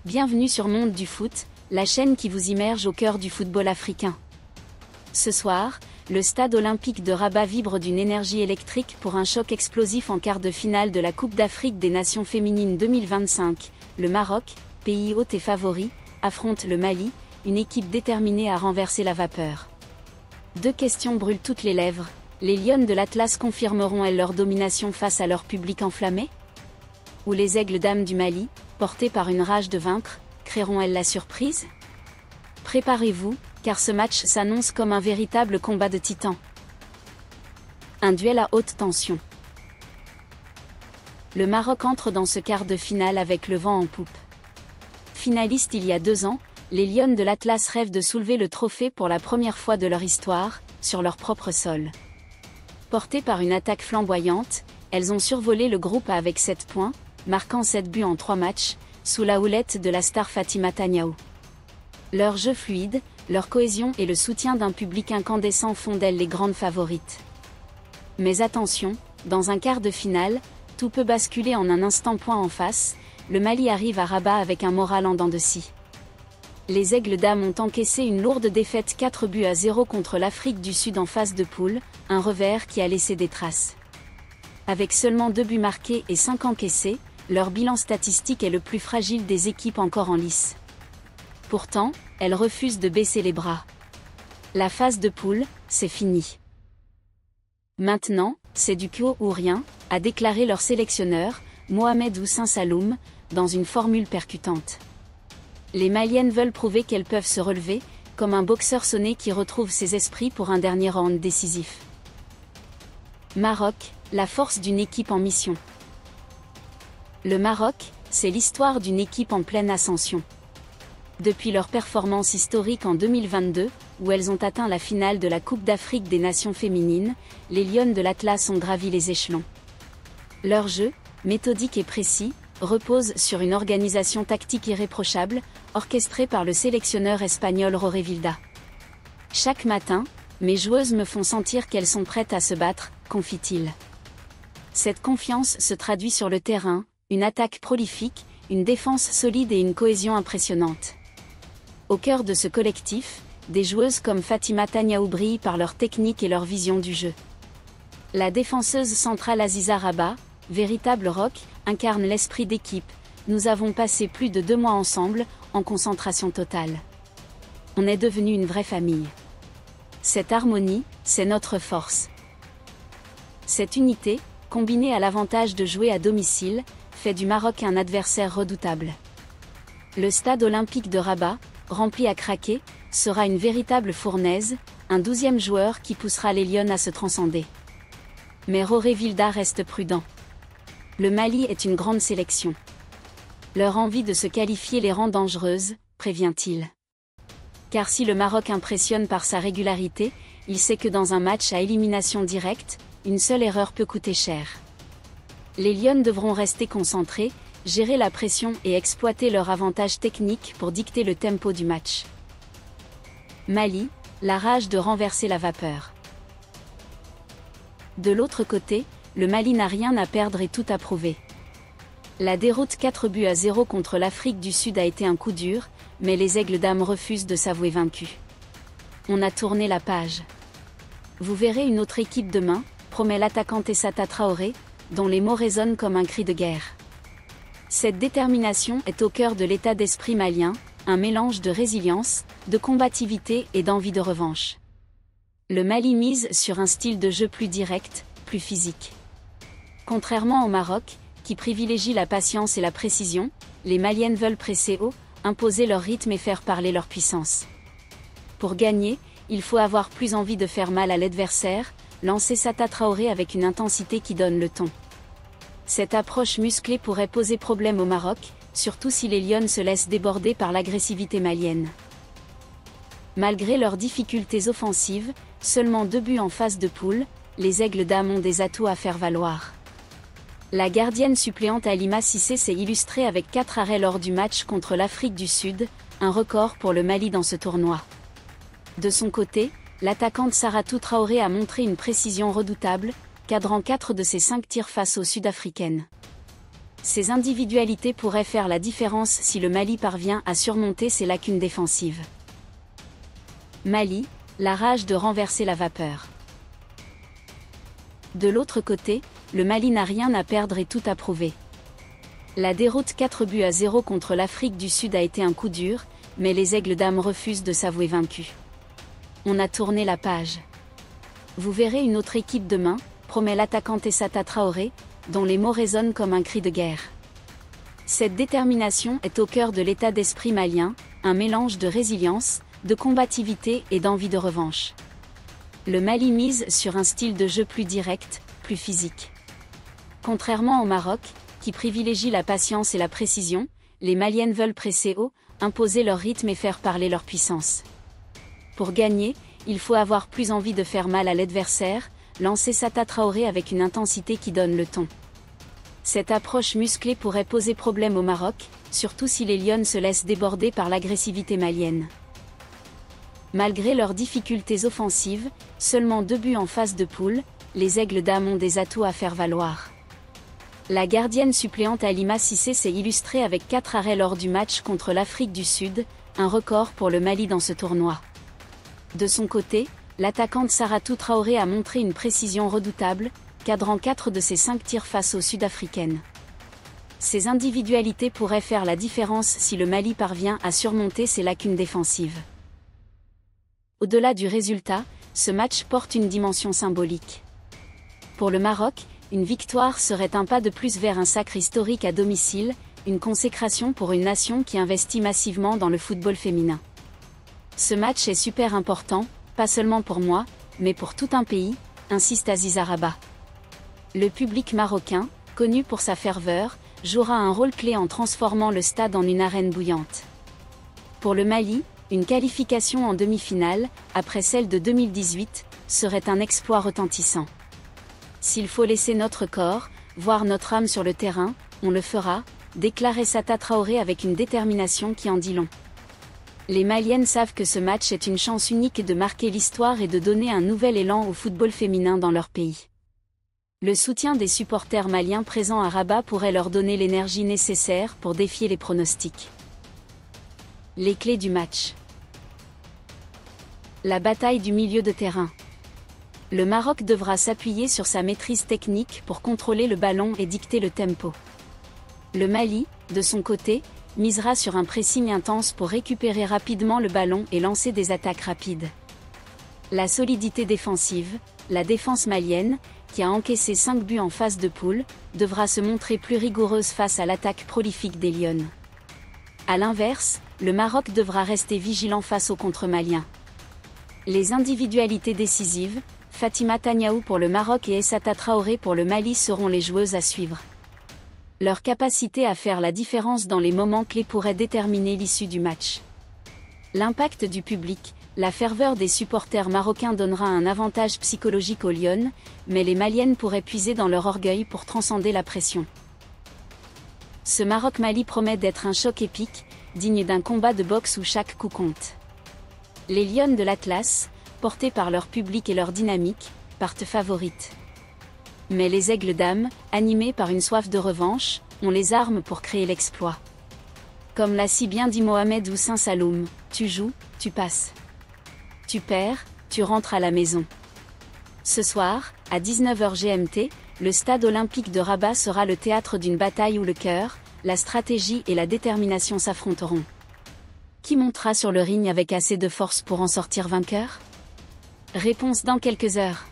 Bienvenue sur Monde du Foot, la chaîne qui vous immerge au cœur du football africain. Ce soir, le stade olympique de Rabat vibre d'une énergie électrique pour un choc explosif en quart de finale de la Coupe d'Afrique des Nations féminines 2025. Le Maroc, pays hôte et favori, affronte le Mali, une équipe déterminée à renverser la vapeur. Deux questions brûlent toutes les lèvres. Les Lionnes de l'Atlas confirmeront-elles leur domination face à leur public enflammé? Ou les Aigles d'âme du Mali, portés par une rage de vaincre, créeront-elles la surprise? Préparez-vous, car ce match s'annonce comme un véritable combat de titans. Un duel à haute tension. Le Maroc entre dans ce quart de finale avec le vent en poupe. Finalistes il y a 2 ans, les Lionnes de l'Atlas rêvent de soulever le trophée pour la première fois de leur histoire, sur leur propre sol. Portées par une attaque flamboyante, elles ont survolé le groupe avec 7 points, marquant 7 buts en 3 matchs, sous la houlette de la star Fatimata Niaou. Leur jeu fluide, leur cohésion et le soutien d'un public incandescent font d'elles les grandes favorites. Mais attention, dans un quart de finale, tout peut basculer en un instant. Point en face, le Mali arrive à Rabat avec un moral en dents de scie. Les Aigles d'âme ont encaissé une lourde défaite 4-0 contre l'Afrique du Sud en phase de poule, un revers qui a laissé des traces. Avec seulement 2 buts marqués et 5 encaissés, leur bilan statistique est le plus fragile des équipes encore en lice. Pourtant, elles refusent de baisser les bras. La phase de poule, c'est fini. Maintenant, c'est du tout ou rien, a déclaré leur sélectionneur, Mohamed Oussin Saloum, dans une formule percutante. Les Maliennes veulent prouver qu'elles peuvent se relever, comme un boxeur sonné qui retrouve ses esprits pour un dernier round décisif. Maroc, la force d'une équipe en mission. Le Maroc, c'est l'histoire d'une équipe en pleine ascension. Depuis leur performance historique en 2022, où elles ont atteint la finale de la Coupe d'Afrique des Nations féminines, les Lionnes de l'Atlas ont gravi les échelons. Leur jeu, méthodique et précis, repose sur une organisation tactique irréprochable, orchestrée par le sélectionneur espagnol Jorge Vilda. Chaque matin, mes joueuses me font sentir qu'elles sont prêtes à se battre, confie-t-il. Cette confiance se traduit sur le terrain, une attaque prolifique, une défense solide et une cohésion impressionnante. Au cœur de ce collectif, des joueuses comme Fatimata Niaou brillent par leur technique et leur vision du jeu. La défenseuse centrale Aziza Rabat, véritable rock, incarne l'esprit d'équipe. Nous avons passé plus de 2 mois ensemble, en concentration totale. On est devenu une vraie famille. Cette harmonie, c'est notre force. Cette unité, combinée à l'avantage de jouer à domicile, fait du Maroc un adversaire redoutable. Le stade olympique de Rabat, rempli à craquer, sera une véritable fournaise, un 12e joueur qui poussera les Lionnes à se transcender. Mais Jorge Vilda reste prudent. Le Mali est une grande sélection. Leur envie de se qualifier les rend dangereuses, prévient-il. Car si le Maroc impressionne par sa régularité, il sait que dans un match à élimination directe, une seule erreur peut coûter cher. Les Lionnes devront rester concentrées, gérer la pression et exploiter leur avantage technique pour dicter le tempo du match. Mali, la rage de renverser la vapeur. De l'autre côté, le Mali n'a rien à perdre et tout à prouver. La déroute 4-0 contre l'Afrique du Sud a été un coup dur, mais les Aigles d'âme refusent de s'avouer vaincus. On a tourné la page. Vous verrez une autre équipe demain, promet l'attaquant Tessata Traoré, dont les mots résonnent comme un cri de guerre. Cette détermination est au cœur de l'état d'esprit malien, un mélange de résilience, de combativité et d'envie de revanche. Le Mali mise sur un style de jeu plus direct, plus physique. Contrairement au Maroc, qui privilégie la patience et la précision, les Maliennes veulent presser haut, imposer leur rythme et faire parler leur puissance. Pour gagner, il faut avoir plus envie de faire mal à l'adversaire, lancer Sata Traoré avec une intensité qui donne le ton. Cette approche musclée pourrait poser problème au Maroc, surtout si les Lionnes se laissent déborder par l'agressivité malienne. Malgré leurs difficultés offensives, seulement 2 buts en phase de poule, les Aigles d'âme ont des atouts à faire valoir. La gardienne suppléante Halima Cissé s'est illustrée avec 4 arrêts lors du match contre l'Afrique du Sud, un record pour le Mali dans ce tournoi. De son côté, l'attaquante Saratou Traoré a montré une précision redoutable, cadrant 4 de ses 5 tirs face aux Sud-Africaines. Ces individualités pourraient faire la différence si le Mali parvient à surmonter ses lacunes défensives. Mali, la rage de renverser la vapeur. De l'autre côté, le Mali n'a rien à perdre et tout à prouver. La déroute 4-0 contre l'Afrique du Sud a été un coup dur, mais les Aigles d'Âme refusent de s'avouer vaincus. On a tourné la page. Vous verrez une autre équipe demain, promet l'attaquant Essata Traoré, dont les mots résonnent comme un cri de guerre. Cette détermination est au cœur de l'état d'esprit malien, un mélange de résilience, de combativité et d'envie de revanche. Le Mali mise sur un style de jeu plus direct, plus physique. Contrairement au Maroc, qui privilégie la patience et la précision, les Maliennes veulent presser haut, imposer leur rythme et faire parler leur puissance. Pour gagner, il faut avoir plus envie de faire mal à l'adversaire, lancer Essata Traoré avec une intensité qui donne le ton. Cette approche musclée pourrait poser problème au Maroc, surtout si les Lions se laissent déborder par l'agressivité malienne. Malgré leurs difficultés offensives, seulement 2 buts en phase de poule, les Aigles d'Âme ont des atouts à faire valoir. La gardienne suppléante Halima Cissé s'est illustrée avec 4 arrêts lors du match contre l'Afrique du Sud, un record pour le Mali dans ce tournoi. De son côté, l'attaquante Saratou Traoré a montré une précision redoutable, cadrant 4 de ses 5 tirs face aux Sud-Africaines. Ces individualités pourraient faire la différence si le Mali parvient à surmonter ses lacunes défensives. Au-delà du résultat, ce match porte une dimension symbolique. Pour le Maroc, une victoire serait un pas de plus vers un sacre historique à domicile, une consécration pour une nation qui investit massivement dans le football féminin. Ce match est super important, pas seulement pour moi, mais pour tout un pays, insiste Aziza Rabat. Le public marocain, connu pour sa ferveur, jouera un rôle clé en transformant le stade en une arène bouillante. Pour le Mali, une qualification en demi-finale, après celle de 2018, serait un exploit retentissant. S'il faut laisser notre corps, voire notre âme sur le terrain, on le fera, déclare Essata Traoré avec une détermination qui en dit long. Les Maliennes savent que ce match est une chance unique de marquer l'histoire et de donner un nouvel élan au football féminin dans leur pays. Le soutien des supporters maliens présents à Rabat pourrait leur donner l'énergie nécessaire pour défier les pronostics. Les clés du match. La bataille du milieu de terrain. Le Maroc devra s'appuyer sur sa maîtrise technique pour contrôler le ballon et dicter le tempo. Le Mali, de son côté, misera sur un pressing intense pour récupérer rapidement le ballon et lancer des attaques rapides. La solidité défensive, la défense malienne, qui a encaissé 5 buts en phase de poule, devra se montrer plus rigoureuse face à l'attaque prolifique des Lions. A l'inverse, le Maroc devra rester vigilant face aux contre-maliens. Les individualités décisives, Fatima Taniaou pour le Maroc et Essata Traoré pour le Mali seront les joueuses à suivre. Leur capacité à faire la différence dans les moments clés pourrait déterminer l'issue du match. L'impact du public, la ferveur des supporters marocains donnera un avantage psychologique aux Lions, mais les Maliennes pourraient puiser dans leur orgueil pour transcender la pression. Ce Maroc-Mali promet d'être un choc épique, digne d'un combat de boxe où chaque coup compte. Les Lions de l'Atlas, portés par leur public et leur dynamique, partent favorites. Mais les Aigles d'Âme, animés par une soif de revanche, ont les armes pour créer l'exploit. Comme l'a si bien dit Mohamed Hussein Saloum, tu joues, tu passes. Tu perds, tu rentres à la maison. Ce soir, à 19h GMT, le stade olympique de Rabat sera le théâtre d'une bataille où le cœur, la stratégie et la détermination s'affronteront. Qui montera sur le ring avec assez de force pour en sortir vainqueur ? Réponse dans quelques heures.